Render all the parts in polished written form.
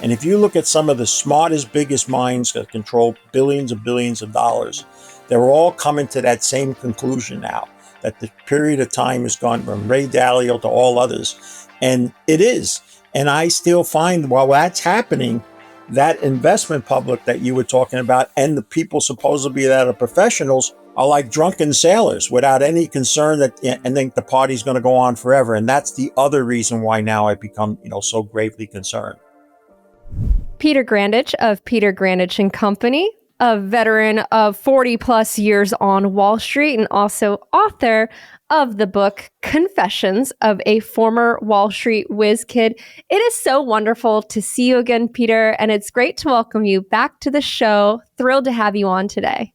And if you look at some of the smartest, biggest minds that control billions and billions of dollars, they're all coming to that same conclusion now, that the period of time has gone from Ray Dalio to all others. And it is. And I still find while that's happening, that investment public that you were talking about and the people supposedly that are professionals are like drunken sailors without any concern that and think the party's going to go on forever. And that's the other reason why now I become, so gravely concerned. Peter Grandich of Peter Grandich and Company, a veteran of 40 plus years on Wall Street and also author of the book Confessions of a Former Wall Street Whiz Kid. It is so wonderful to see you again, Peter, and it's great to welcome you back to the show. Thrilled to have you on today.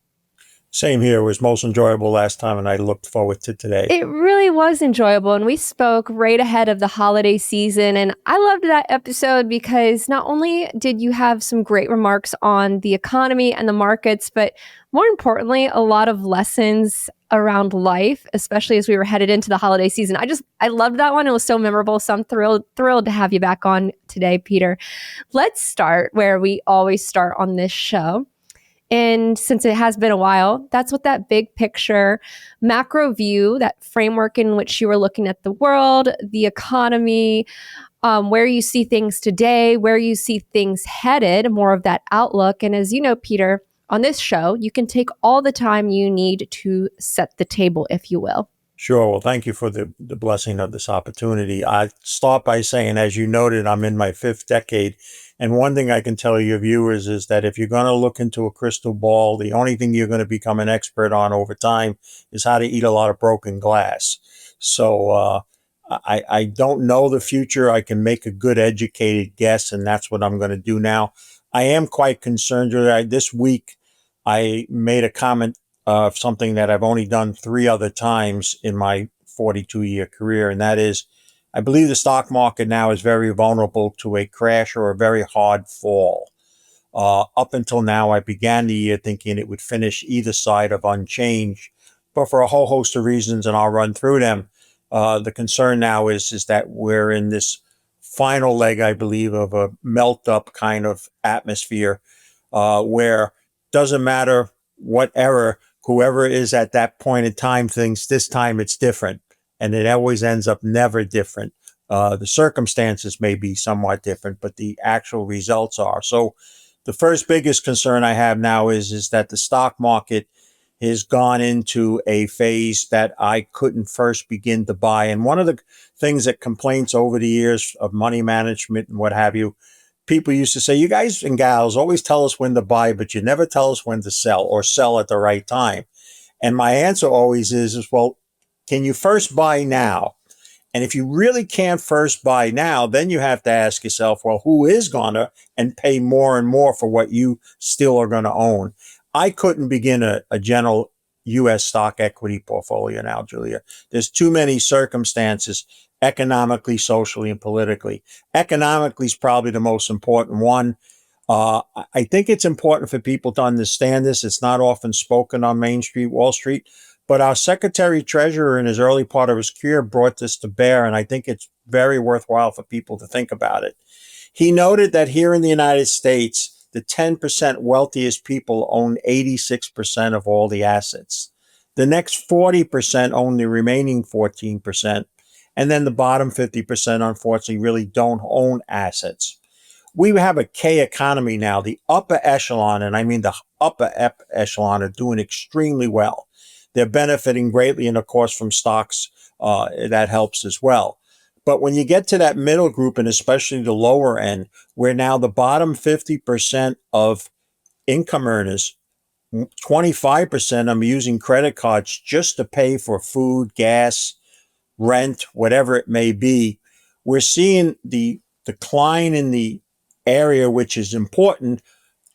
Same here. It was most enjoyable last time, and I looked forward to today. It really was enjoyable, and we spoke right ahead of the holiday season, and I loved that episode because not only did you have some great remarks on the economy and the markets, but more importantly, a lot of lessons around life, especially as we were headed into the holiday season. I loved that one. It was so memorable, so I'm thrilled to have you back on today, Peter. Let's start where we always start on this show. And since it has been a while, that's what that big picture, macro view, that framework in which you were looking at the world, the economy, where you see things today, where you see things headed, more of that outlook. And as you know, Peter, on this show, you can take all the time you need to set the table, if you will. Sure. Well, thank you for the blessing of this opportunity. I start by saying, as you noted, I'm in my 5th decade. And one thing I can tell your viewers is that if you're going to look into a crystal ball, the only thing you're going to become an expert on over time is how to eat a lot of broken glass. So I don't know the future. I can make a good educated guess, and that's what I'm going to do now. I am quite concerned. This week, I made a comment of something that I've only done 3 other times in my 42-year career, and that is, I believe the stock market now is very vulnerable to a crash or a very hard fall. Up until now, I began the year thinking it would finish either side of unchanged, but for a whole host of reasons, and I'll run through them, the concern now is that we're in this final leg, I believe, of a melt-up kind of atmosphere where doesn't matter what era, whoever is at that point in time thinks this time it's different. And it always ends up never different. The circumstances may be somewhat different, but the actual results are. So the first biggest concern I have now is that the stock market has gone into a phase that I couldn't first begin to buy. And one of the things that complaints over the years of money management and what have you, people used to say, you guys and gals always tell us when to buy, but you never tell us when to sell or sell at the right time. And my answer always is, well, can you first buy now? And if you really can't first buy now, then you have to ask yourself, well, who is going to and pay more and more for what you still are going to own? I couldn't begin a general U.S. stock equity portfolio now, Julia. There's too many circumstances, economically, socially, and politically. Economically is probably the most important one. I think it's important for people to understand this. It's not often spoken on Main Street, Wall Street. But our Secretary Treasurer in his early part of his career brought this to bear, and I think it's very worthwhile for people to think about it. He noted that here in the United States, the 10% wealthiest people own 86% of all the assets. The next 40% own the remaining 14%, and then the bottom 50%, unfortunately, really don't own assets. We have a K economy now. The upper echelon, and I mean the upper echelon, are doing extremely well. They're benefiting greatly, and of course, from stocks, that helps as well. But when you get to that middle group, and especially the lower end, where now the bottom 50% of income earners, 25% are using credit cards just to pay for food, gas, rent, whatever it may be, we're seeing the decline in the area which is important.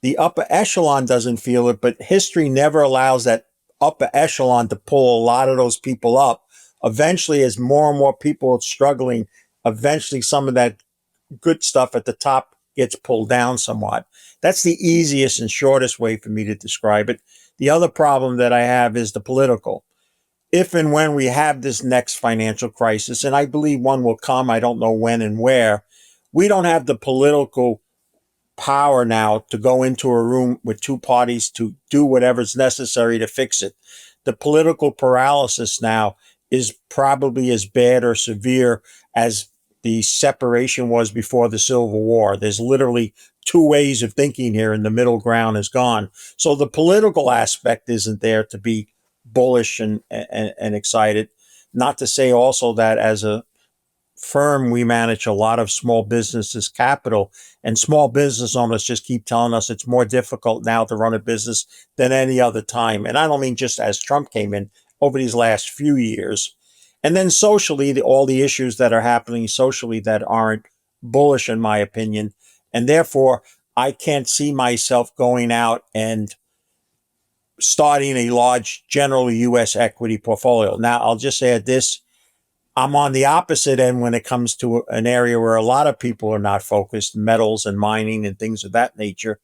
The upper echelon doesn't feel it, but history never allows that upper echelon to pull a lot of those people up. Eventually, as more and more people are struggling, eventually some of that good stuff at the top gets pulled down somewhat. That's the easiest and shortest way for me to describe it. The other problem that I have is the political. If and when we have this next financial crisis, and I believe one will come, I don't know when and where, we don't have the political power now to go into a room with two parties to do whatever's necessary to fix it. The political paralysis now is probably as bad or severe as the separation was before the Civil War. There's literally two ways of thinking here, and the middle ground is gone. So the political aspect isn't there to be bullish and excited. Not to say also that as a firm, we manage a lot of small businesses' capital, and small business owners just keep telling us it's more difficult now to run a business than any other time. And I don't mean just as Trump came in, over these last few years. And then socially, all the issues that are happening socially that aren't bullish, in my opinion. And therefore, I can't see myself going out and starting a large general US equity portfolio. Now, I'll just add this. I'm on the opposite end when it comes to an area where a lot of people are not focused, metals and mining and things of that nature.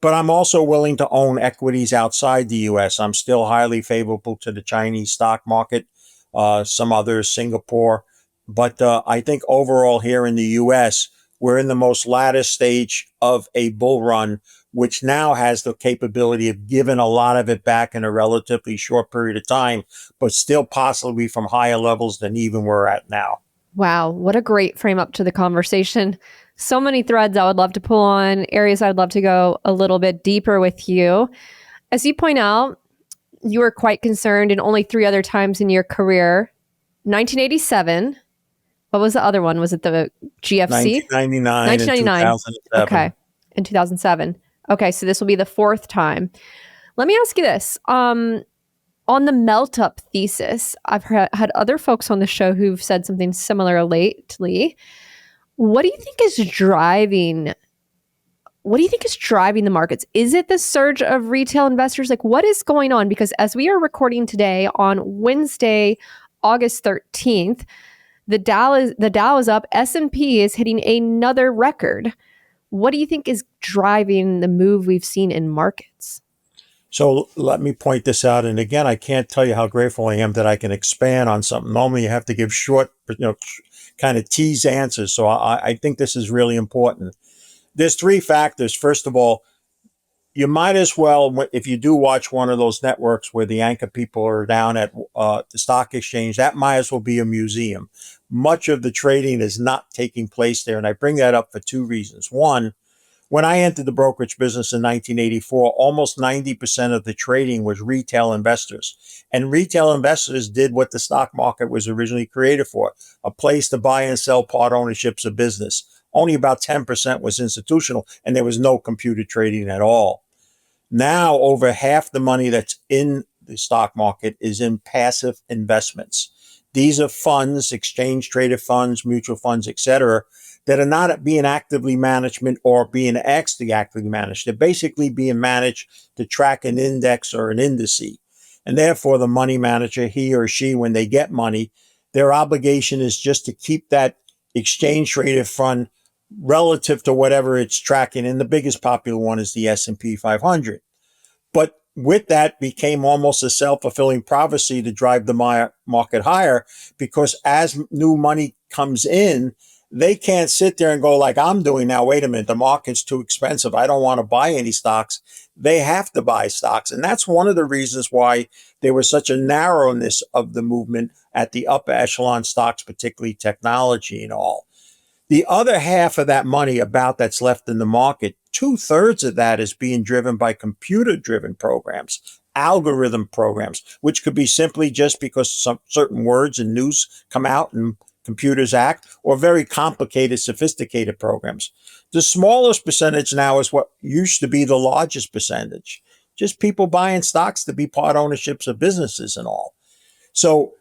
But I'm also willing to own equities outside the US. I'm still highly favorable to the Chinese stock market, some others, Singapore. But I think overall here in the US, we're in the most latter stage of a bull run, which now has the capability of giving a lot of it back in a relatively short period of time, but still possibly from higher levels than even we're at now. Wow, what a great frame up to the conversation. So many threads I would love to pull on, areas I'd love to go a little bit deeper with you. As you point out, you were quite concerned in only 3 other times in your career. 1987. What was the other one? Was it the GFC? 1999 and 1999. 2007. Okay. In 2007. Okay, so this will be the 4th time. Let me ask you this. On the melt up thesis, I've had other folks on the show who've said something similar lately. What do you think is driving the markets? Is it the surge of retail investors? Like, what is going on? Because as we are recording today on Wednesday, August 13th, the Dow is up, S&P is hitting another record. What do you think is driving the move we've seen in markets? So let me point this out. And again, I can't tell you how grateful I am that I can expand on something. Normally you have to give short, kind of tease answers. So I think this is really important. There's 3 factors. First of all, you might as well, if you do watch one of those networks where the anchor people are down at the stock exchange, that might as well be a museum. Much of the trading is not taking place there. And I bring that up for 2 reasons. One, when I entered the brokerage business in 1984, almost 90% of the trading was retail investors. And retail investors did what the stock market was originally created for, a place to buy and sell part ownerships of business. Only about 10% was institutional, and there was no computer trading at all. Now, over half the money that's in the stock market is in passive investments. These are funds, exchange traded funds, mutual funds, etc., that are not being actively managed or being asked to actively manage. They're basically being managed to track an index or an indice. And therefore, the money manager, he or she, when they get money, their obligation is just to keep that exchange traded fund relative to whatever it's tracking. And the biggest popular one is the S&P 500. But with that became almost a self-fulfilling prophecy to drive the market higher, because as new money comes in, they can't sit there and go like I'm doing now, wait a minute, the market's too expensive, I don't want to buy any stocks. They have to buy stocks. And that's one of the reasons why there was such a narrowness of the movement at the upper echelon stocks, particularly technology and all. The other half of that money about that's left in the market, 2/3 of that is being driven by computer-driven programs, algorithm programs, which could be simply just because some certain words and news come out and computers act, or very complicated, sophisticated programs. The smallest percentage now is what used to be the largest percentage, just people buying stocks to be part ownerships of businesses and all. So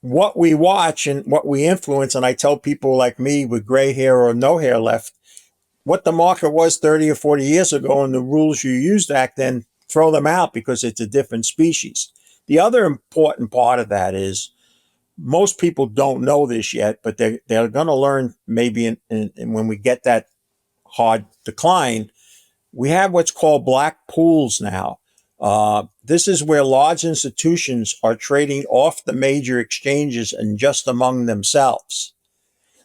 what we watch and what we influence, and I tell people like me with gray hair or no hair left, what the market was 30 or 40 years ago and the rules you used back then, throw them out because it's a different species. The other important part of that is most people don't know this yet, but they're going to learn maybe when we get that hard decline. We have what's called black pools now. This is where large institutions are trading off the major exchanges and just among themselves.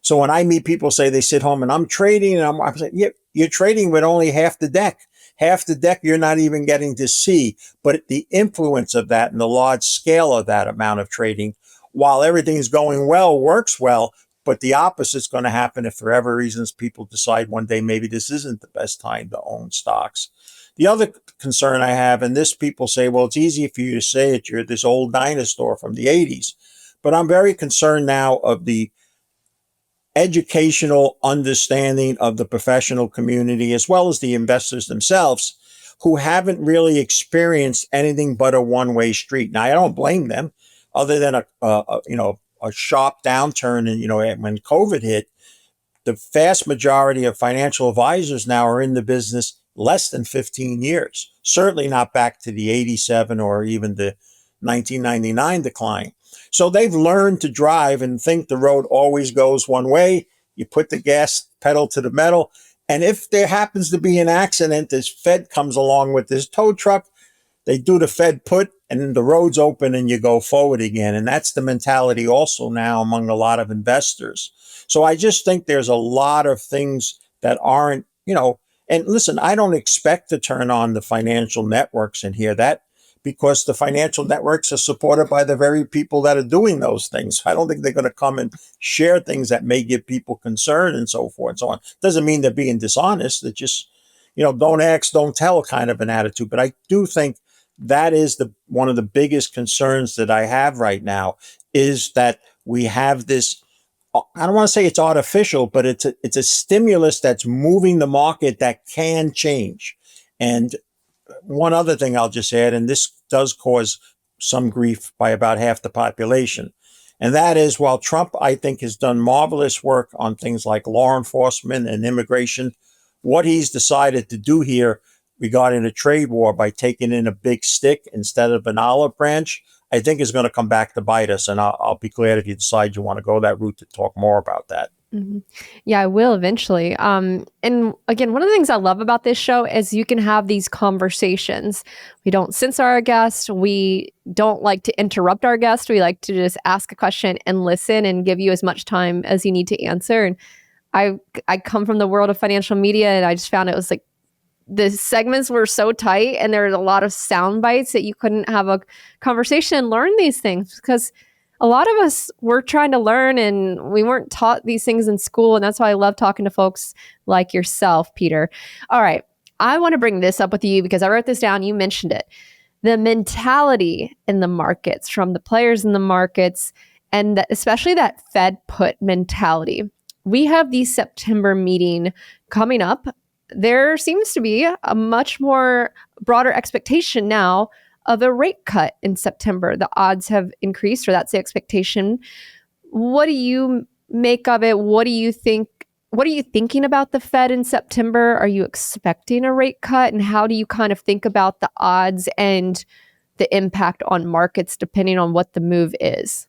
So when I meet people say they sit home and I'm trading, and I'm saying, yeah, you're trading with only half the deck. Half the deck you're not even getting to see. But the influence of that and the large scale of that amount of trading, while everything's going well, works well, but the opposite's going to happen if for whatever reasons people decide one day maybe this isn't the best time to own stocks. The other concern I have, and this people say, well, it's easy for you to say it, you're this old dinosaur from the 80s. But I'm very concerned now of the educational understanding of the professional community as well as the investors themselves who haven't really experienced anything but a one-way street. Now, I don't blame them, other than a sharp downturn, and when COVID hit. The vast majority of financial advisors now are in the business less than 15 years, certainly not back to the 87 or even the 1999 decline. So they've learned to drive and think the road always goes one way. You put the gas pedal to the metal. And if there happens to be an accident, this Fed comes along with this tow truck, they do the Fed put, and then the road's open and you go forward again. And that's the mentality also now among a lot of investors. So I just think there's a lot of things that aren't, and listen, I don't expect to turn on the financial networks and hear that, because the financial networks are supported by the very people that are doing those things. I don't think they're going to come and share things that may give people concern and so forth and so on. Doesn't mean they're being dishonest. It's just, don't ask, don't tell kind of an attitude. But I do think that is one of the biggest concerns that I have right now, is that we have this, I don't want to say it's artificial, but it's a stimulus that's moving the market that can change. And one other thing I'll just add, and this does cause some grief by about half the population, and that is, while Trump, I think, has done marvelous work on things like law enforcement and immigration, what he's decided to do here regarding a trade war by taking in a big stick instead of an olive branch, I think is going to come back to bite us. And I'll be glad if you decide you want to go that route to talk more about that. Mm-hmm. Yeah, I will eventually. And again, one of the things I love about this show is you can have these conversations. We don't censor our guests. We don't like to interrupt our guests. We like to just ask a question and listen and give you as much time as you need to answer. And I come from the world of financial media, and I just found it was like the segments were so tight, and there's a lot of sound bites that you couldn't have a conversation and learn these things, because a lot of us were trying to learn and we weren't taught these things in school. And that's why I love talking to folks like yourself, Peter. All right. I want to bring this up with you because I wrote this down. You mentioned it. The mentality in the markets from the players in the markets, and especially that Fed put mentality. We have the September meeting coming up. There seems to be a much more broader expectation now of a rate cut in September. The odds have increased, or that's the expectation. What do you make of it? What do you think? What are you thinking about the Fed in September? Are you expecting a rate cut? And how do you kind of think about the odds and the impact on markets depending on what the move is?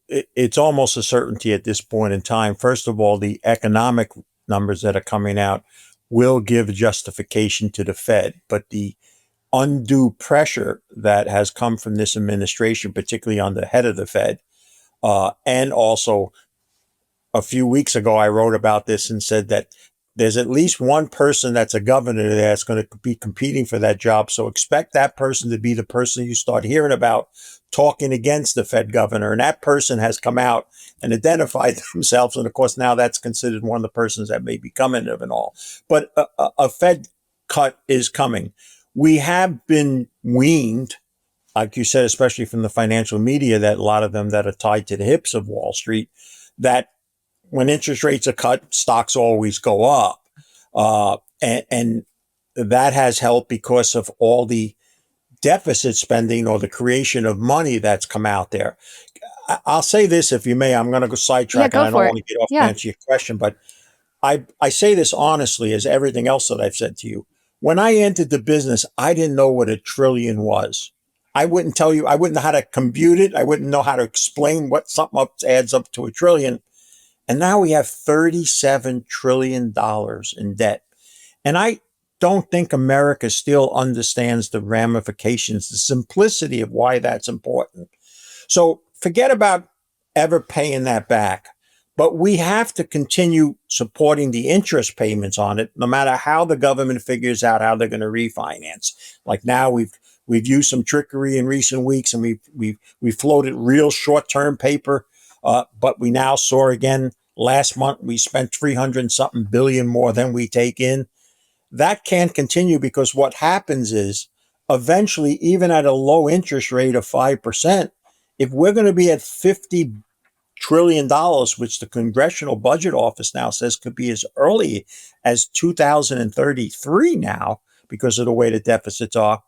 It's almost a certainty at this point in time. First of all, the economic numbers that are coming out will give justification to the Fed, but the undue pressure that has come from this administration, particularly on the head of the Fed, and also a few weeks ago, I wrote about this and said that there's at least one person that's a governor there that's going to be competing for that job. So expect that person to be the person you start hearing about talking against the Fed governor. And that person has come out and identified themselves. And of course, now that's considered one of the persons that may be coming of and all. But a Fed cut is coming. We have been weaned, like you said, especially from the financial media, that a lot of them that are tied to the hips of Wall Street, that when interest rates are cut, stocks always go up. And that has helped because of all the deficit spending or the creation of money that's come out there. I'll say this, if you may. I'm going to go sidetrack, and I don't want to get off to answer your question, but I say this honestly, as everything else that I've said to you. When I entered the business, I didn't know what a trillion was. I wouldn't tell you, I wouldn't know how to compute it. I wouldn't know how to explain what something adds up to a trillion. And now we have $37 trillion in debt. And I don't think America still understands the ramifications, the simplicity of why that's important. So forget about ever paying that back. But we have to continue supporting the interest payments on it, no matter how the government figures out how they're going to refinance. Like now, we've used some trickery in recent weeks, and we floated real short term paper. But we now saw again last month we spent 300 something billion more than we take in. That can't continue, because what happens is eventually, even at a low interest rate of 5%, if we're going to be at $50 trillion, which the Congressional Budget Office now says could be as early as 2033 now, because of the way the deficits are,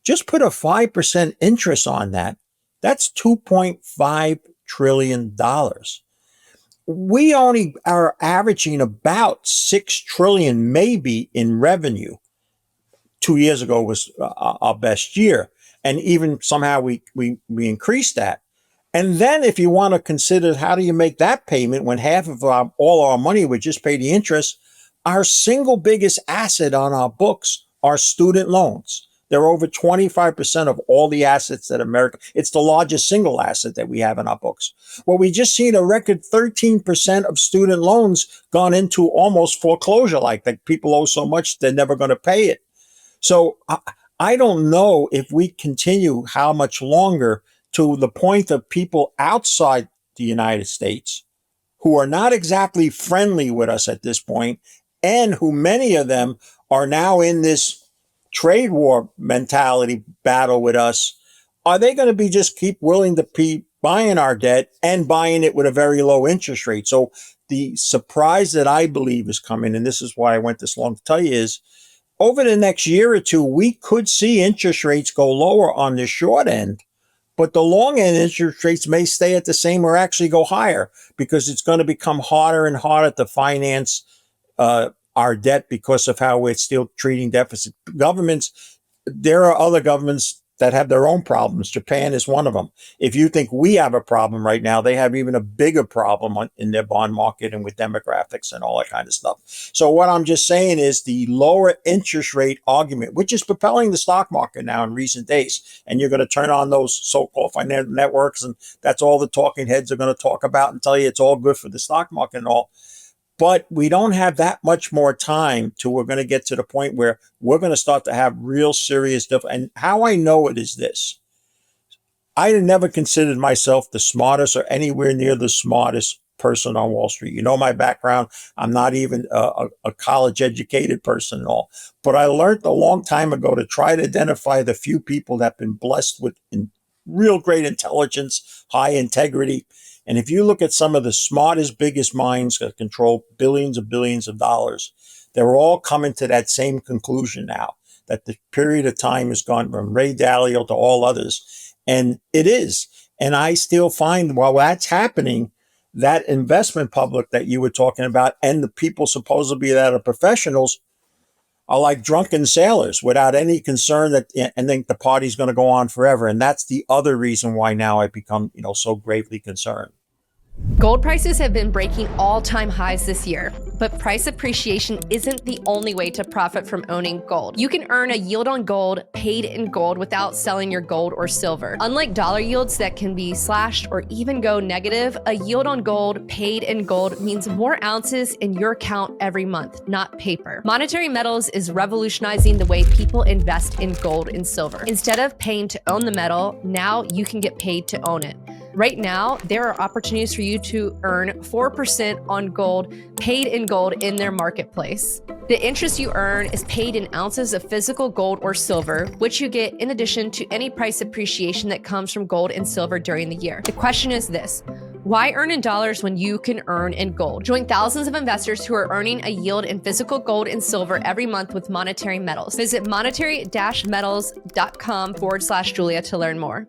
just put a 5% interest on that. That's $2.5 trillion. We only are averaging about 6 trillion maybe in revenue. 2 years ago was our best year. And even somehow we increased that. And then if you want to consider how do you make that payment when half of all our money would just pay the interest, our single biggest asset on our books are student loans. They're over 25% of all the assets that America, it's the largest single asset that we have in our books. Well, we just seen a record 13% of student loans gone into almost foreclosure, like that people owe so much they're never going to pay it. So I don't know if we continue how much longer, to the point of people outside the United States who are not exactly friendly with us at this point, and who many of them are now in this trade war mentality battle with us. Are they going to be just keep willing to be buying our debt and buying it with a very low interest rate? So the surprise that I believe is coming, and this is why I went this long to tell you, is over the next year or two, we could see interest rates go lower on the short end, but the long end interest rates may stay at the same or actually go higher, because it's going to become harder and harder to finance our debt because of how we're still treating deficit. Governments, there are other governments that have their own problems. Japan is one of them. If you think we have a problem right now, they have even a bigger problem in their bond market and with demographics and all that kind of stuff. So what I'm just saying is the lower interest rate argument, which is propelling the stock market now in recent days, and you're going to turn on those so-called financial networks, and that's all the talking heads are going to talk about and tell you it's all good for the stock market and all. But we don't have that much more time till we're going to get to the point where we're going to start to have real serious stuff. And how I know it is this. I never considered myself the smartest or anywhere near the smartest person on Wall Street. You know my background. I'm not even a college educated person at all. But I learned a long time ago to try to identify the few people that have been blessed with real great intelligence, high integrity. And if you look at some of the smartest, biggest minds that control billions of billions of dollars, they're all coming to that same conclusion now, that the period of time has gone from Ray Dalio to all others. And it is. And I still find while that's happening, that investment public that you were talking about and the people supposedly that are professionals are like drunken sailors without any concern that, and think the party's going to go on forever. And that's the other reason why now I become, so gravely concerned. Gold prices have been breaking all-time highs this year, but price appreciation isn't the only way to profit from owning gold. You can earn a yield on gold paid in gold without selling your gold or silver. Unlike dollar yields that can be slashed or even go negative, a yield on gold paid in gold means more ounces in your account every month, not paper. Monetary Metals is revolutionizing the way people invest in gold and silver. Instead of paying to own the metal, now you can get paid to own it. Right now, there are opportunities for you to earn 4% on gold paid in gold in their marketplace. The interest you earn is paid in ounces of physical gold or silver, which you get in addition to any price appreciation that comes from gold and silver during the year. The question is this: why earn in dollars when you can earn in gold? Join thousands of investors who are earning a yield in physical gold and silver every month with Monetary Metals. Visit monetary-metals.com/Julia to learn more.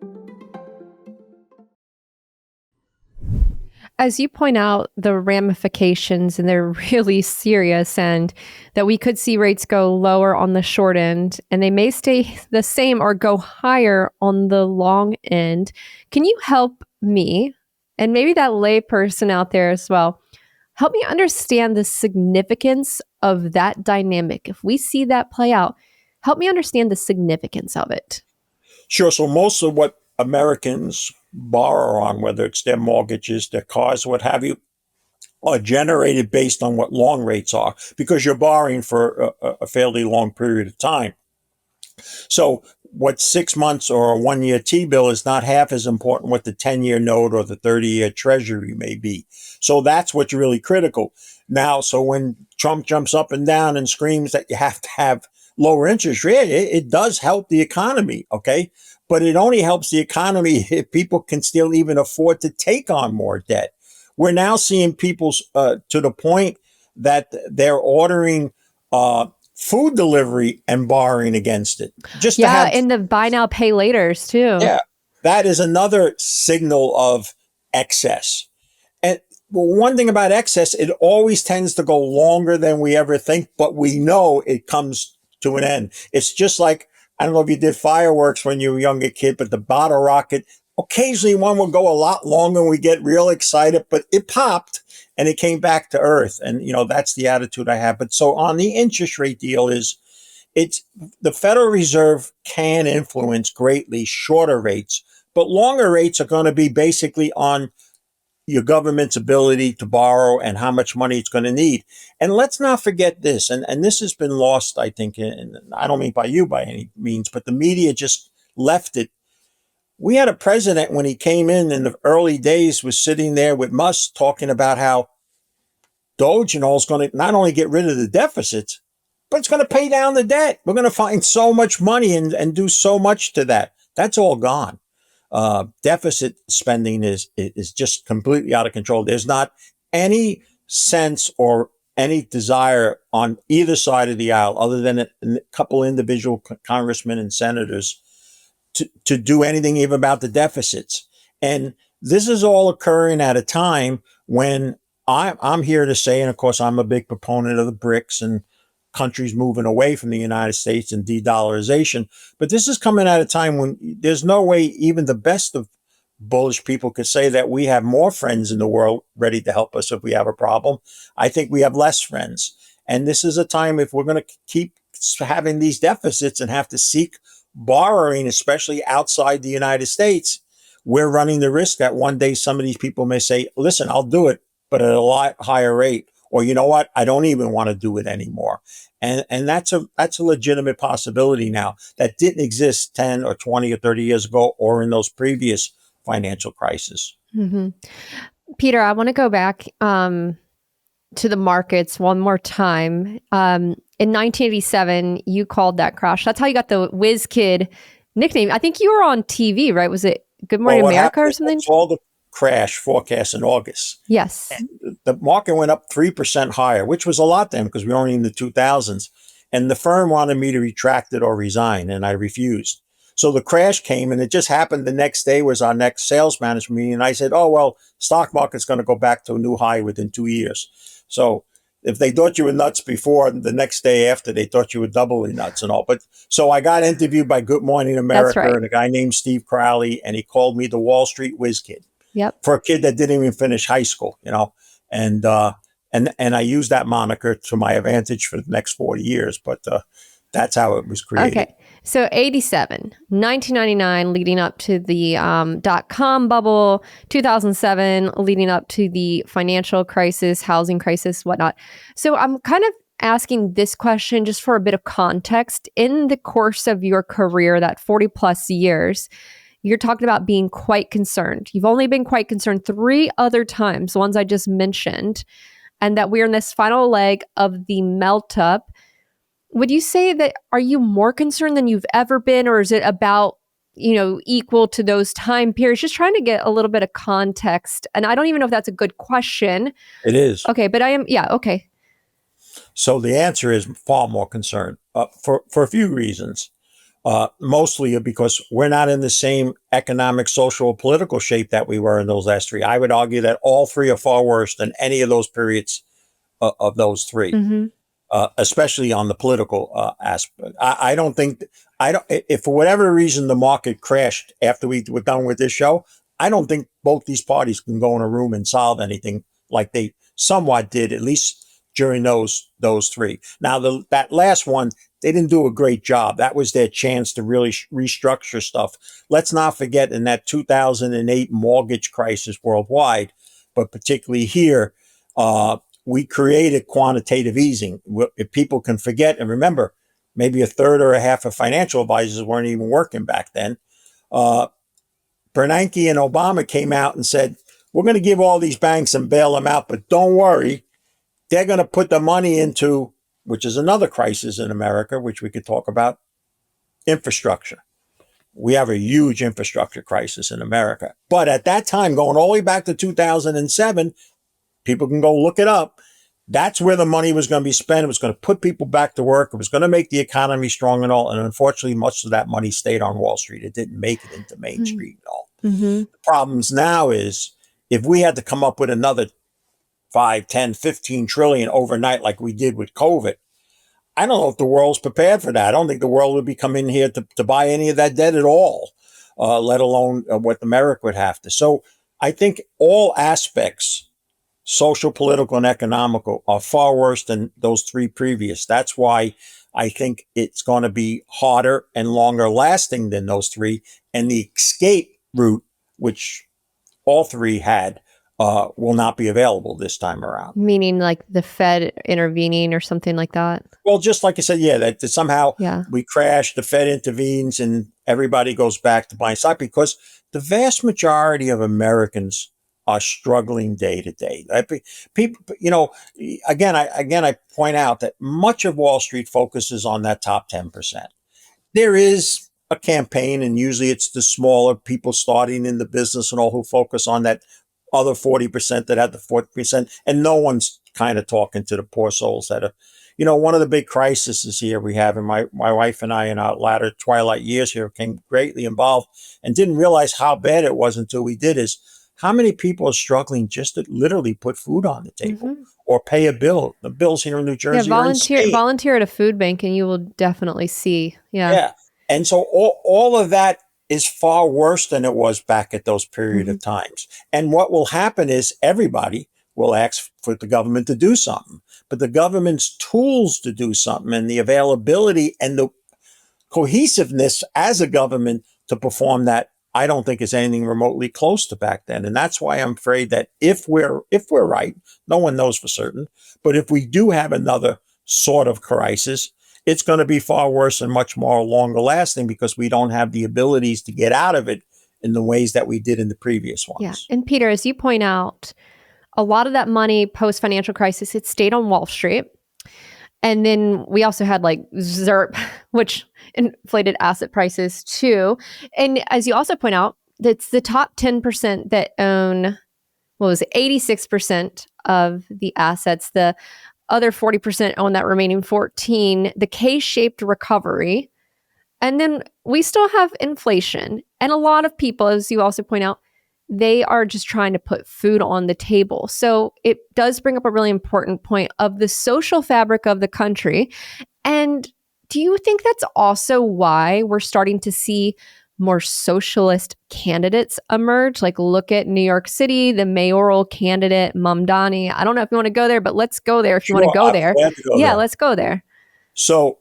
As you point out, the ramifications, and they're really serious, and that we could see rates go lower on the short end, and they may stay the same or go higher on the long end. Can you help me, and maybe that lay person out there as well, help me understand the significance of that dynamic? If we see that play out, help me understand the significance of it. Sure. So most of what Americans borrow on, whether it's their mortgages, their cars, what have you, are generated based on what long rates are, because you're borrowing for a fairly long period of time. So what 6 months or a 1 year T-bill is not half as important what the 10-year note or the 30-year treasury may be. So that's what's really critical. Now, so when Trump jumps up and down and screams that you have to have lower interest rate, it does help the economy, okay? But it only helps the economy if people can still even afford to take on more debt. We're now seeing people to the point that they're ordering food delivery and borrowing against it. Just to Yeah, have, and the buy now, pay laters too. yeah, that is another signal of excess. And one thing about excess, it always tends to go longer than we ever think, but we know it comes to an end. It's just like, I don't know if you did fireworks when you were a younger kid, but the bottle rocket, occasionally one will go a lot longer and we get real excited, but it popped and it came back to earth. And, that's the attitude I have. But so on the interest rate deal it's the Federal Reserve can influence greatly shorter rates, but longer rates are going to be basically on your government's ability to borrow and how much money it's going to need. And let's not forget this, and this has been lost, I think, and I don't mean by you by any means, but the media just left it. We had a president when he came in the early days was sitting there with Musk talking about how Doge and all is going to not only get rid of the deficits, but it's going to pay down the debt. We're going to find so much money and do so much to that. That's all gone. Deficit spending is just completely out of control. There's not any sense or any desire on either side of the aisle, other than a couple individual congressmen and senators, to do anything even about the deficits. And this is all occurring at a time when I'm here to say, and of course I'm a big proponent of the BRICS and countries moving away from the United States and de-dollarization. But this is coming at a time when there's no way even the best of bullish people could say that we have more friends in the world ready to help us if we have a problem. I think we have less friends. And this is a time, if we're going to keep having these deficits and have to seek borrowing, especially outside the United States, we're running the risk that one day some of these people may say, listen, I'll do it, but at a lot higher rate. Or you know what? I don't even want to do it anymore. And that's a legitimate possibility now that didn't exist 10 or 20 or 30 years ago or in those previous financial crises. Mm-hmm. Peter, I want to go back to the markets one more time. In 1987, you called that crash. That's how you got the Whiz Kid nickname. I think you were on TV, right? Was it Good Morning America or something? It's all the crash forecast in August. Yes. And the market went up 3% higher, which was a lot then because we were only in the 2000s. And the firm wanted me to retract it or resign, and I refused. So the crash came, and it just happened the next day was our next sales management meeting. And I said, oh, well, stock market's going to go back to a new high within 2 years. So if they thought you were nuts before, the next day after, they thought you were doubly nuts and all. But so I got interviewed by Good Morning America and a guy named Steve Crowley, and he called me the Wall Street Whiz Kid. Yep. For a kid that didn't even finish high school, and I used that moniker to my advantage for the next 40 years. But that's how it was created. Okay. So 87, 1999, leading up to the dot-com bubble, 2007, leading up to the financial crisis, housing crisis, whatnot. So I'm kind of asking this question just for a bit of context. In the course of your career, that 40 plus years, you're talking about being quite concerned. You've only been quite concerned 3 other times, the ones I just mentioned, and that we're in this final leg of the melt up. Would you say that, are you more concerned than you've ever been, or is it about, equal to those time periods? Just trying to get a little bit of context. And I don't even know if that's a good question. It is. Okay, but I am, yeah, okay. So the answer is far more concerned for a few reasons. Mostly because we're not in the same economic, social, political shape that we were in those last 3. I would argue that all 3 are far worse than any of those periods of those 3, especially on the political aspect. I don't think, if for whatever reason the market crashed after we were done with this show, I don't think both these parties can go in a room and solve anything like they somewhat did, at least during those 3. Now, that last one, they didn't do a great job. That was their chance to really restructure stuff. Let's not forget in that 2008 mortgage crisis worldwide, but particularly here, We created quantitative easing. If people can forget and remember, maybe a third or a half of financial advisors weren't even working back then. Uh, Bernanke and Obama came out and said, we're going to give all these banks and bail them out, but don't worry, they're going to put the money into, which is another crisis in America, which we could talk about, infrastructure. We have a huge infrastructure crisis in America. But at that time, going all the way back to 2007, people can go look it up. That's where the money was going to be spent. It was going to put people back to work. It was going to make the economy strong and all. And unfortunately, much of that money stayed on Wall Street. It didn't make it into Main Street and all. The problems now is if we had to come up with another 5, 10, 15 trillion overnight like we did with COVID, I don't know if the world's prepared for that. I don't think the world would be coming here to buy any of that debt at all, let alone what America would have to. So I think all aspects, social, political, and economical, are far worse than those three previous. That's why I think it's going to be harder and longer lasting than those three. And the escape route, which all three had, will not be available this time around. Meaning like the Fed intervening or something like that? Well, just like I said, that somehow we crash, the Fed intervenes, and everybody goes back to buying stock because the vast majority of Americans are struggling day to day. People, again, I point out that much of Wall Street focuses on that top 10%. There is a campaign, and usually it's the smaller people starting in the business and all who focus on that other 40% that have the 40%, and no one's kind of talking to the poor souls that are, one of the big crises here we have, and my wife and I in our latter twilight years here came greatly involved and didn't realize how bad it was until we did, is how many people are struggling just to literally put food on the table or pay a bill. The bills here in New Jersey volunteer at a food bank and you will definitely see. Yeah. And so all of that is far worse than it was back at those period of times. And what will happen is everybody will ask for the government to do something. But the government's tools to do something and the availability and the cohesiveness as a government to perform that, I don't think is anything remotely close to back then. And that's why I'm afraid that if we're right, no one knows for certain, but if we do have another sort of crisis, it's going to be far worse and much more longer lasting because we don't have the abilities to get out of it in the ways that we did in the previous ones. Yeah. And Peter, as you point out, a lot of that money post-financial crisis, it stayed on Wall Street. And then we also had like ZERP, which inflated asset prices too. And as you also point out, that's the top 10% that own, 86% of the assets. The other 40% own that remaining 14, the K-shaped recovery. And then we still have inflation. And a lot of people, as you also point out, they are just trying to put food on the table. So it does bring up a really important point of the social fabric of the country. And do you think that's also why we're starting to see more socialist candidates emerge? Like look at New York City, the mayoral candidate, Mamdani. I don't know if you want to go there, but let's go there if you want to go there. Let's go there. So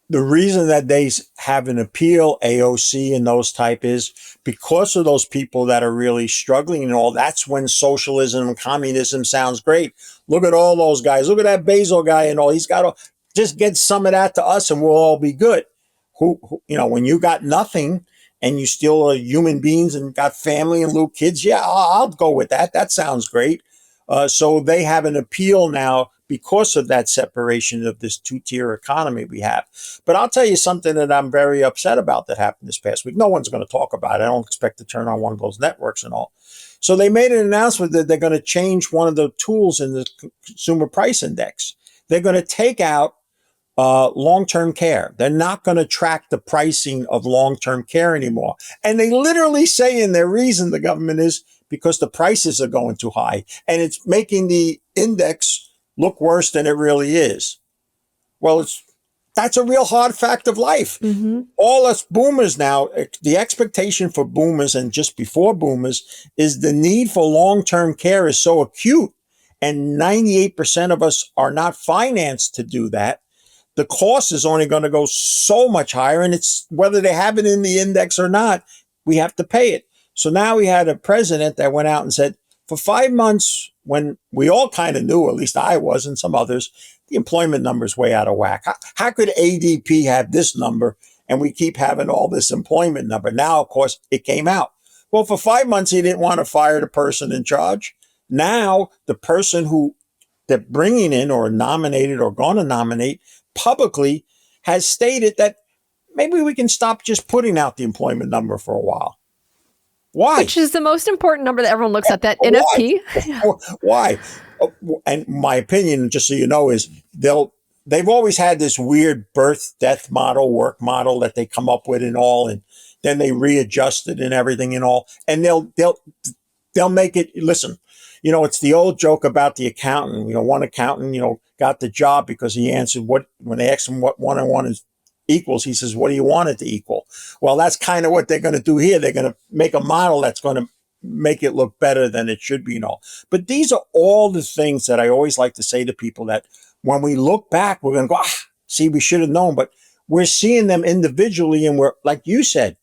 the reason that they have an appeal, AOC and those type, is because of those people that are really struggling and all. That's when socialism and communism sounds great. Look at all those guys. Look at that Bezos guy and all. He's got to just get some of that to us and we'll all be good. When you got nothing and you still are human beings and got family and little kids, I'll go with that. That sounds great. So they have an appeal now because of that separation of this two-tier economy we have. But I'll tell you something that I'm very upset about that happened this past week. No one's going to talk about it. I don't expect to turn on one of those networks and all. So they made an announcement that they're going to change one of the tools in the consumer price index. They're going to take out long-term care. They're not going to track the pricing of long-term care anymore. And they literally say in their reason, the government is because the prices are going too high and it's making the index look worse than it really is. Well, that's a real hard fact of life. All us boomers now, the expectation for boomers and just before boomers is the need for long-term care is so acute, and 98% of us are not financed to do that. The cost is only going to go so much higher, and it's whether they have it in the index or not, we have to pay it. So now we had a president that went out and said, For 5 months, when we all kind of knew, at least I was and some others, the employment number's way out of whack. How could ADP have this number and we keep having all this employment number? Now, of course, it came out. Well, for 5 months, he didn't want to fire the person in charge. Now, the person who they're bringing in or nominated or going to nominate publicly has stated that maybe we can stop just putting out the employment number for a while. Why? Which is the most important number that everyone looks at, that Why? NFP. Why? And my opinion, just so you know, is they've always had this weird birth death model, work model that they come up with and all, and then they readjust it and everything and all, and they'll make it. Listen, it's the old joke about the accountant. One accountant, got the job because he answered when they asked him what 1 and 1 is equals, he says, what do you want it to equal? Well, that's kind of what they're going to do here. They're going to make a model that's going to make it look better than it should be and all. But these are all the things that I always like to say to people, that when we look back, we're going to go, see, we should have known. But we're seeing them individually, and we're, like you said,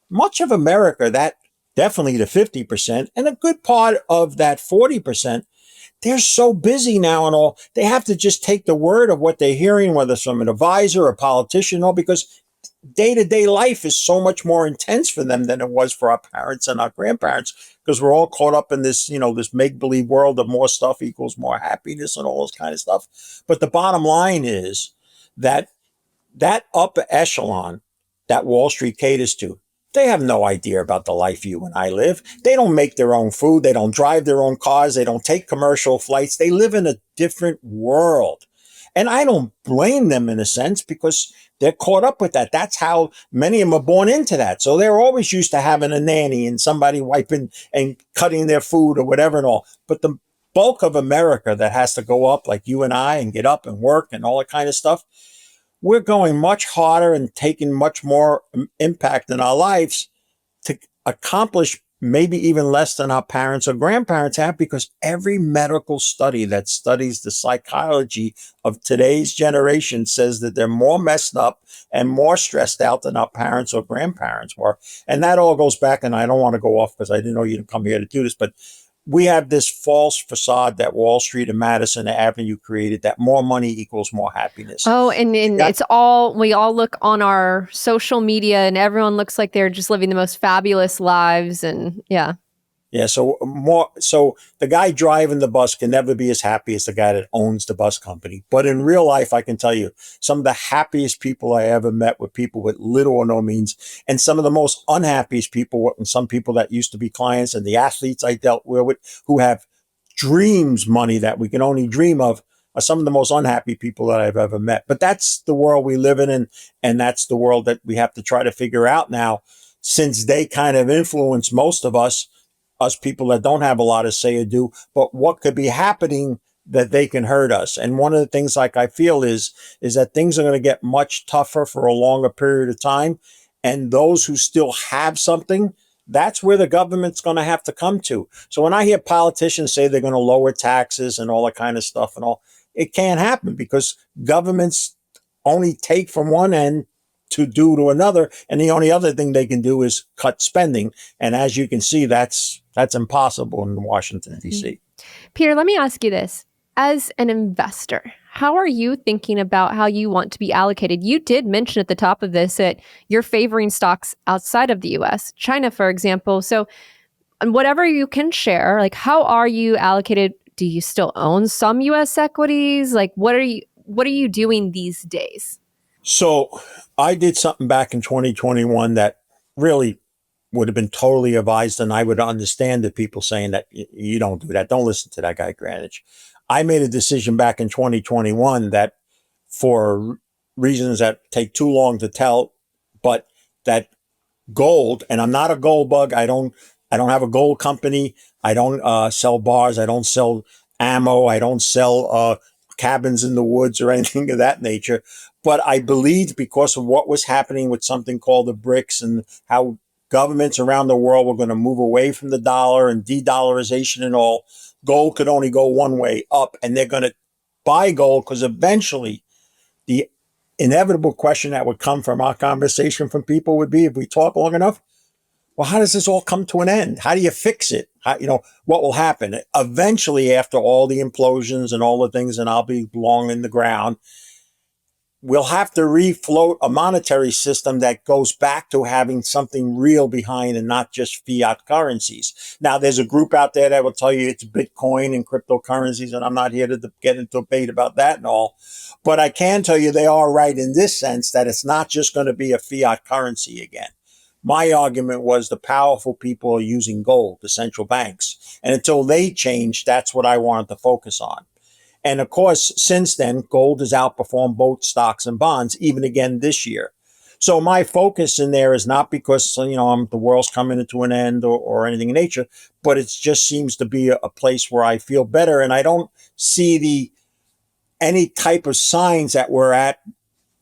much of America, that definitely the 50%, and a good part of that 40%, they're so busy now and all, they have to just take the word of what they're hearing, whether it's from an advisor or a politician, or because day-to-day life is so much more intense for them than it was for our parents and our grandparents, because we're all caught up in this, this make-believe world of more stuff equals more happiness and all this kind of stuff. But the bottom line is that upper echelon that Wall Street caters to, they have no idea about the life you and I live. They don't make their own food. They don't drive their own cars. They don't take commercial flights. They live in a different world. And I don't blame them in a sense, because they're caught up with that. That's how many of them are born into that. So they're always used to having a nanny and somebody wiping and cutting their food or whatever and all. But the bulk of America that has to go up like you and I and get up and work and all that kind of stuff, we're going much harder and taking much more impact in our lives to accomplish maybe even less than our parents or grandparents have, because every medical study that studies the psychology of today's generation says that they're more messed up and more stressed out than our parents or grandparents were. And that all goes back, and I don't want to go off because I didn't know you'd come here to do this, but we have this false facade that Wall Street and Madison Avenue created, that more money equals more happiness. Oh, and we all look on our social media and everyone looks like they're just living the most fabulous lives. And yeah. Yeah. So the guy driving the bus can never be as happy as the guy that owns the bus company. But in real life, I can tell you, some of the happiest people I ever met were people with little or no means. And some of the most unhappiest people were some people that used to be clients, and the athletes I dealt with who have dreams money that we can only dream of, are some of the most unhappy people that I've ever met. But that's the world we live in. And that's the world that we have to try to figure out now, since they kind of influence most of us people that don't have a lot of say or do, but what could be happening that they can hurt us. And one of the things, like I feel, is that things are going to get much tougher for a longer period of time. And those who still have something, that's where the government's going to have to come to. So when I hear politicians say they're going to lower taxes and all that kind of stuff and all, it can't happen, because governments only take from one end to do to another. And the only other thing they can do is cut spending. And as you can see, that's impossible in Washington, D.C. Peter, let me ask you this. As an investor, how are you thinking about how you want to be allocated? You did mention at the top of this that you're favoring stocks outside of the U.S., China, for example. So whatever you can share, like, how are you allocated? Do you still own some U.S. equities? Like, what are you doing these days? So I did something back in 2021 that really would have been totally advised, and I would understand the people saying that you don't do that. Don't listen to that guy, Grandich. I made a decision back in 2021 that, for reasons that take too long to tell, but that gold, and I'm not a gold bug. I don't have a gold company. I don't sell bars. I don't sell ammo. I don't sell cabins in the woods or anything of that nature. But I believed, because of what was happening with something called the BRICS and how governments around the world were going to move away from the dollar and de-dollarization and all, gold could only go one way, up. And they're going to buy gold, because eventually the inevitable question that would come from our conversation from people would be, if we talk long enough, Well, how does this all come to an end? How do you fix it? What will happen? Eventually, after all the implosions and all the things, and I'll be long in the ground, we'll have to refloat a monetary system that goes back to having something real behind and not just fiat currencies. Now, there's a group out there that will tell you it's Bitcoin and cryptocurrencies, and I'm not here to get into a debate about that and all. But I can tell you they are right in this sense that it's not just going to be a fiat currency again. My argument was the powerful people are using gold, the central banks. And until they change, that's what I wanted to focus on. And of course, since then, gold has outperformed both stocks and bonds, even again this year. So my focus in there is not because, the world's coming to an end or anything in nature, but it just seems to be a place where I feel better. And I don't see any type of signs that we're at,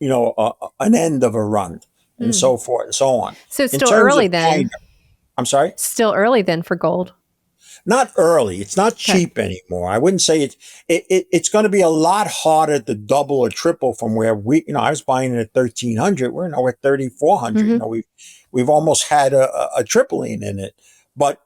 an end of a run and so forth and so on. So it's still early then. I'm sorry? Still early then for gold. Not early. It's not cheap anymore. I wouldn't say it's going to be a lot harder to double or triple from where I was buying it at 1,300. We're now at 3,400. Mm-hmm. We've almost had a tripling in it, but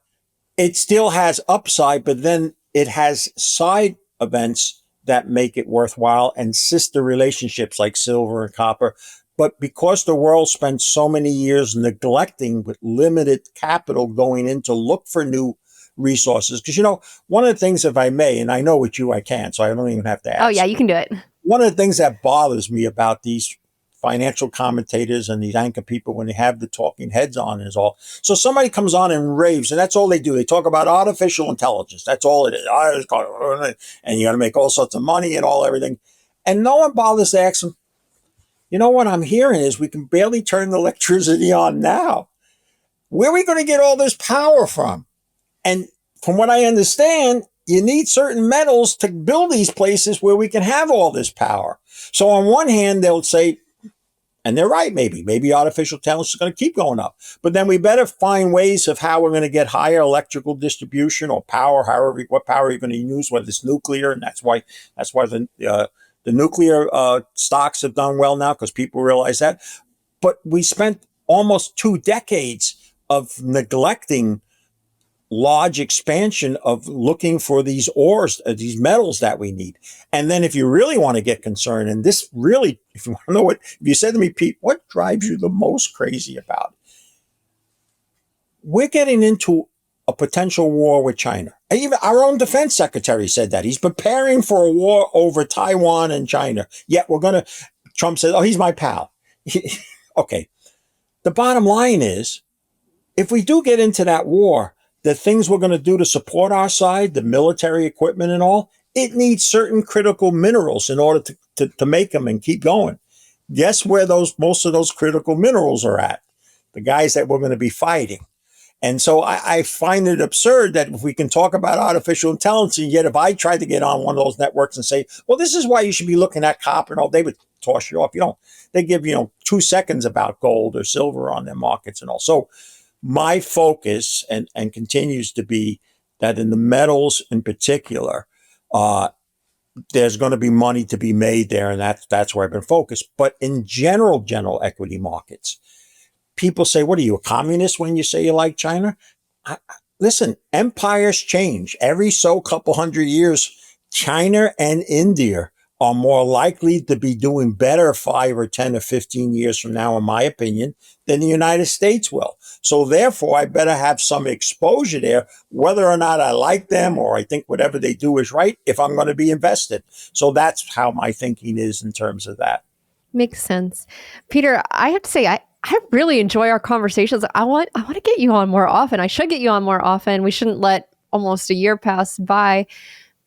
it still has upside, but then it has side events that make it worthwhile and sister relationships like silver and copper. But because the world spent so many years neglecting with limited capital going in to look for new resources, because one of the things, if I may, and I know with you I can, so I don't even have to ask. Oh yeah, you can do it. One of the things that bothers me about these financial commentators and these anchor people when they have the talking heads on is all. So somebody comes on and raves, and that's all they do. They talk about artificial intelligence. That's all it is. And you got to make all sorts of money and everything. And no one bothers to ask them, what I'm hearing is we can barely turn the electricity on now. Where are we going to get all this power from? And from what I understand, you need certain metals to build these places where we can have all this power. So on one hand, they'll say, and they're right, maybe artificial intelligence is going to keep going up. But then we better find ways of how we're going to get higher electrical distribution or power, what power you're going to use, whether it's nuclear. And that's why the nuclear stocks have done well now, because people realize that. But we spent almost 2 decades of neglecting large expansion of looking for these ores, these metals that we need. And then if you really want to get concerned, and this really, if you want to know if you said to me, Pete, what drives you the most crazy about it? We're getting into a potential war with China. Even our own defense secretary said that. He's preparing for a war over Taiwan and China. Yet Trump said, oh, he's my pal. Okay. The bottom line is, if we do get into that war, the things we're going to do to support our side, the military equipment and all, it needs certain critical minerals in order to make them and keep going. Guess where most of those critical minerals are at? The guys that we're going to be fighting. And so I find it absurd that if we can talk about artificial intelligence, and yet if I tried to get on one of those networks and say, well, this is why you should be looking at copper and all, they would toss you off. They give 2 seconds about gold or silver on their markets and all. So my focus and continues to be that in the metals in particular, there's going to be money to be made there, and that's where I've been focused. But in general equity markets, people say, what are you, a communist when you say you like China? Listen, empires change. Every couple hundred years, China and India are more likely to be doing better 5 or 10 or 15 years from now, in my opinion, than the United States will. So therefore, I better have some exposure there, whether or not I like them or I think whatever they do is right, if I'm going to be invested. So that's how my thinking is in terms of that. Makes sense. Peter, I have to say, I really enjoy our conversations. I want to get you on more often. I should get you on more often. We shouldn't let almost a year pass by.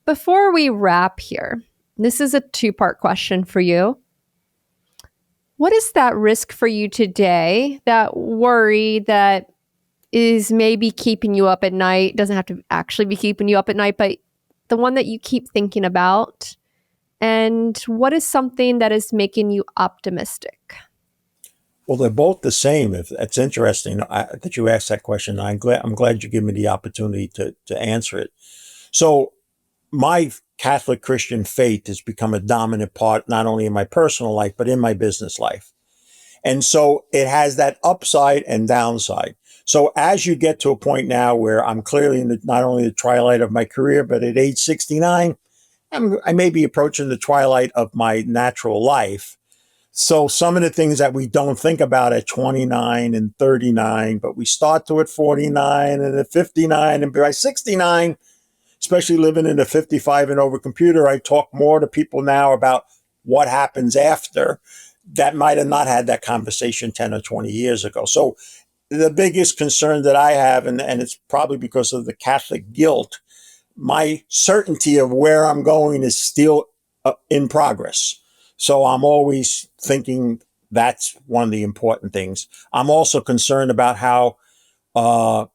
Before we wrap here, this is a 2-part question for you. What is that risk for you today, that worry that is maybe keeping you up at night? Doesn't have to actually be keeping you up at night, but the one that you keep thinking about? And what is something that is making you optimistic? Well, they're both the same. It's interesting that you asked that question. I'm glad you give me the opportunity to answer it. So my Catholic Christian faith has become a dominant part, not only in my personal life, but in my business life. And so it has that upside and downside. So as you get to a point now where I'm clearly in not only the twilight of my career, but at age 69, I may be approaching the twilight of my natural life. So some of the things that we don't think about at 29 and 39, but we start to at 49 and at 59 and by 69, especially living in a 55 and over computer, I talk more to people now about what happens after that might have not had that conversation 10 or 20 years ago. So the biggest concern that I have, and it's probably because of the Catholic guilt, my certainty of where I'm going is still in progress. So I'm always thinking that's one of the important things. I'm also concerned about how uh,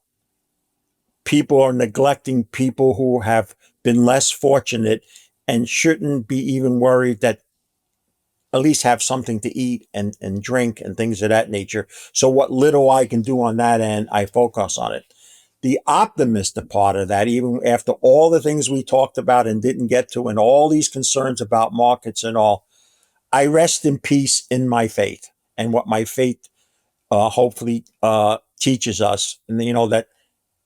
people are neglecting people who have been less fortunate and shouldn't be even worried that at least have something to eat and drink and things of that nature. So what little I can do on that end, I focus on it. The optimistic part of that, even after all the things we talked about and didn't get to, and all these concerns about markets and all, I rest in peace in my faith and what my faith hopefully teaches us. And that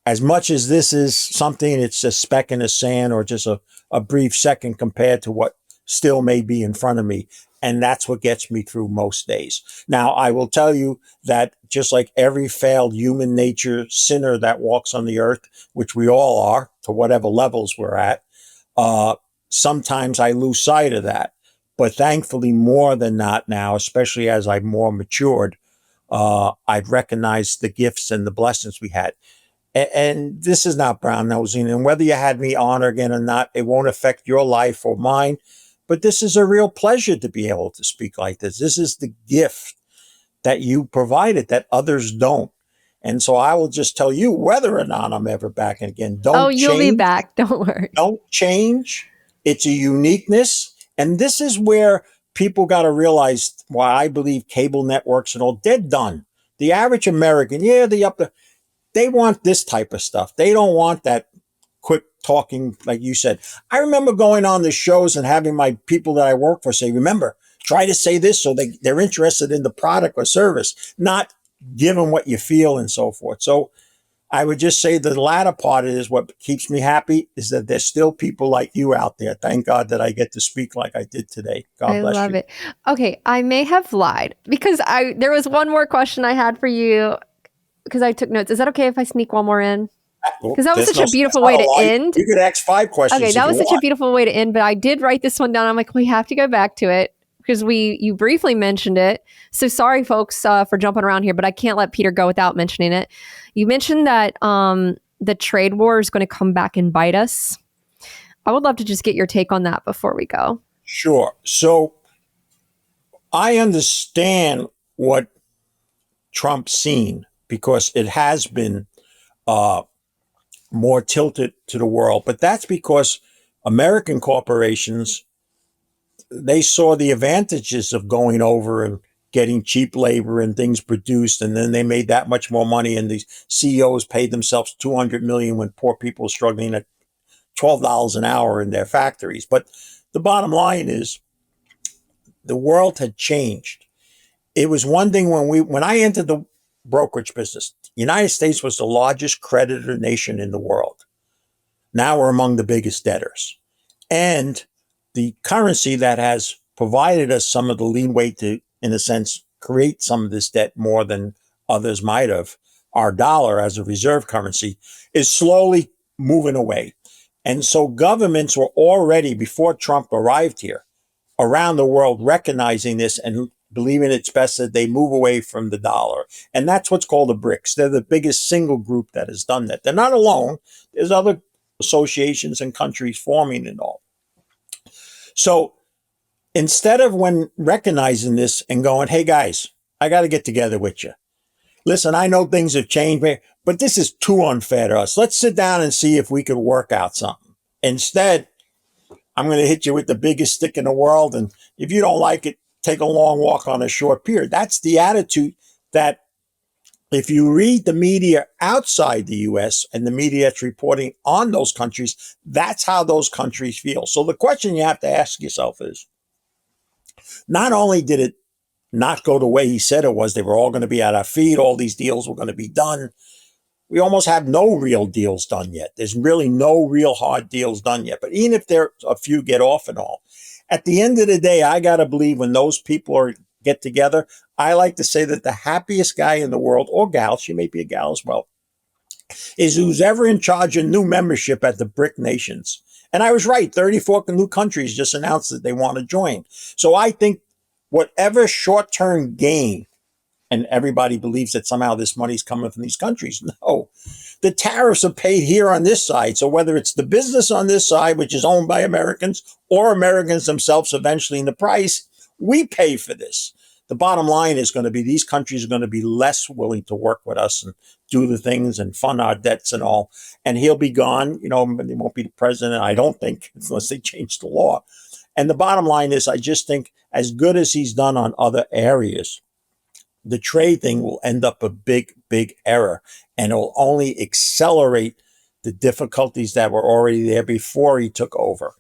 as much as this is something, it's a speck in the sand or just a brief second compared to what still may be in front of me. And that's what gets me through most days. Now, I will tell you that just like every failed human nature sinner that walks on the earth, which we all are to whatever levels we're at, uh, sometimes I lose sight of that. But thankfully, more than not now, especially as I've more matured, I've recognized the gifts and the blessings we had. And this is not brown nosing. And whether you had me on again or not, it won't affect your life or mine. But this is a real pleasure to be able to speak like this. This is the gift that you provided that others don't. And so I will just tell you whether or not I'm ever back again. Oh, Don't you'll be change. back. Don't worry. Don't change. It's a uniqueness. And this is where people got to realize why I believe cable networks and all, they're done. The average American, yeah, they want this type of stuff. They don't want that quick talking, like you said. I remember going on the shows and having my people that I work for say, remember, try to say this so they're interested in the product or service, not give them what you feel and so forth. So I would just say the latter part is what keeps me happy is that there's still people like you out there. Thank God that I get to speak like I did today. God I bless love you. it. Okay, I may have lied because there was one more question I had for you because I took notes. Is that okay if I sneak one more in? Well, Because that was there's such no, a that's beautiful not way a to lie. end. You could ask 5 Okay, questions if that you was such a want. beautiful way to end, but I did write this one down. I'm like, we have to go back to it because you briefly mentioned it. So sorry, folks, for jumping around here, but I can't let Peter go without mentioning it. You mentioned that the trade war is going to come back and bite us. I would love to just get your take on that before we go. Sure. So I understand what Trump's seen because it has been uh, more tilted to the world, but that's because American corporations, they saw the advantages of going over and getting cheap labor and things produced, and then they made that much more money, and the CEOs paid themselves $200 million when poor people were struggling at $12 an hour in their factories. But the bottom line is the world had changed. It was one thing when I entered the brokerage business, the United States was the largest creditor nation in the world. Now we're among the biggest debtors. And the currency that has provided us some of the leeway to, in a sense, create some of this debt more than others might have, our dollar as a reserve currency, is slowly moving away. And so governments were already, before Trump arrived here, around the world recognizing this and believing it's best that they move away from the dollar. And that's what's called the BRICS. They're the biggest single group that has done that. They're not alone. There's other associations and countries forming and all. So instead of when recognizing this and going, hey guys, I got to get together with you. Listen, I know things have changed, but this is too unfair to us. Let's sit down and see if we could work out something. Instead, I'm going to hit you with the biggest stick in the world. And if you don't like it, take a long walk on a short pier. That's the attitude that if you read the media outside the US and the media that's reporting on those countries, that's how those countries feel. So the question you have to ask yourself is, not only did it not go the way he said it was. They were all going to be at our feet. All these deals were going to be done. We almost have no real deals done yet. There's really no real hard deals done yet. But even if there a few get off and all, at the end of the day, I got to believe when those people get together, I like to say that the happiest guy in the world, or gal, she may be a gal as well, is who's ever in charge of new membership at the BRIC nations. And I was right. 34 new countries just announced that they want to join. So I think whatever short-term gain, and everybody believes that somehow this money's coming from these countries. No, the tariffs are paid here on this side. So whether it's the business on this side, which is owned by Americans, or Americans themselves eventually in the price, we pay for this. The bottom line is going to be these countries are going to be less willing to work with us and do the things and fund our debts and all. And he'll be gone. He won't be the president, I don't think, unless they change the law. And the bottom line is, I just think as good as he's done on other areas, the trade thing will end up a big, big error, and it will only accelerate the difficulties that were already there before he took over.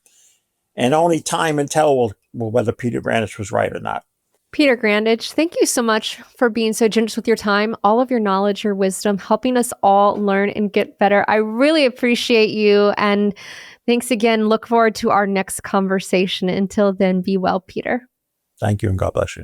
And only time and tell will whether Peter Grandich was right or not. Peter Grandich, thank you so much for being so generous with your time, all of your knowledge, your wisdom, helping us all learn and get better. I really appreciate you. And thanks again. Look forward to our next conversation. Until then, be well, Peter. Thank you, and God bless you.